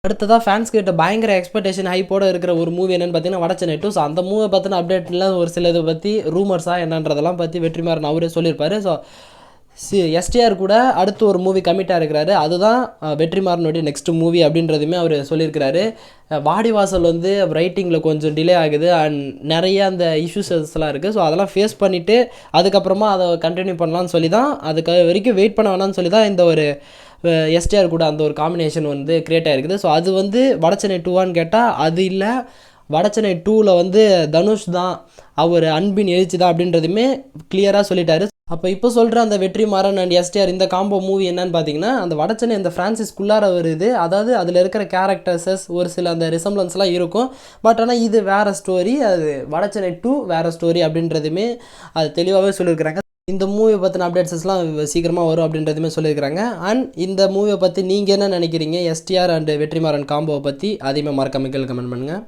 அடுத்ததாக ஃபேன்ஸ் கிட்ட பயங்கர எக்ஸ்பெக்டேஷன் ஹைப்போட இருக்கிற ஒரு மூவி என்னென்னு பார்த்தீங்கன்னா வடச்சென்னை 2. ஸோ அந்த மூவியை பற்றின அப்டேட்லாம் ஒரு சில இதை பற்றி ரூமர்ஸாக என்னன்றதெல்லாம் பற்றி வெற்றிமாறன் அவரே சொல்லியிருப்பார். ஸோ எஸ்டிஆர் கூட அடுத்து ஒரு மூவி கமிட்டாக இருக்கிறாரு. அதுதான் வெற்றிமாறனுடைய நெக்ஸ்ட் மூவி அப்படின்றதுமே அவர் சொல்லியிருக்கிறாரு. வாடிவாசல் வந்து ரைட்டிங்கில் கொஞ்சம் டிலே ஆகுது அண்ட் நிறைய அந்த இஷ்யூஸஸ்லாம் இருக்குது. ஸோ அதெல்லாம் ஃபேஸ் பண்ணிவிட்டு அதுக்கப்புறமா அதை கண்டினியூ பண்ணலான்னு சொல்லி தான், அதுக்கு வரைக்கும் வெயிட் பண்ண வேணாம்னு சொல்லி தான் இந்த ஒரு எஸ்டிஆர் கூட அந்த ஒரு காம்பினேஷன் வந்து க்ரியேட் ஆகிருக்குது. ஸோ அது வந்து வடச்சென்னை 2வான்னு கேட்டால் அது இல்லை. வடச்சென்னை 2ல் வந்து தனுஷ் தான், அவர் அன்பின் எழுச்சி தான் அப்படின்றதுமே கிளியராக சொல்லிட்டாரு. அப்போ இப்போ சொல்கிற அந்த வெற்றிமாறன் அண்ட் எஸ்டிஆர் இந்த காம்போ மூவி என்னன்னு பார்த்தீங்கன்னா, அந்த வடச்சென்னை அந்த ஃப்ரான்சிஸ்குள்ளார வருது. அதாவது அதில் இருக்கிற கேரக்டர்ஸஸ் ஒரு சில அந்த ரிசம்பிளன்ஸ்லாம் இருக்கும். பட் ஆனால் இது வேறு ஸ்டோரி, அது வடச்சென்னை 2 வேறு ஸ்டோரி அப்படின்றதுமே அது தெளிவாகவே சொல்லியிருக்கிறாங்க. இந்த மூவியை பற்றின அப்டேட்ஸஸ்லாம் சீக்கிரமாக வரும் அப்படின்றதுமே சொல்லியிருக்கிறாங்க. அண்ட் இந்த மூவியை பற்றி நீங்கள் என்ன நினைக்கிறீங்க எஸ்டிஆர் அண்ட் வெற்றிமாறன் காம்போவை பற்றி அதையுமே மறக்காம கமெண்ட் பண்ணுங்கள்.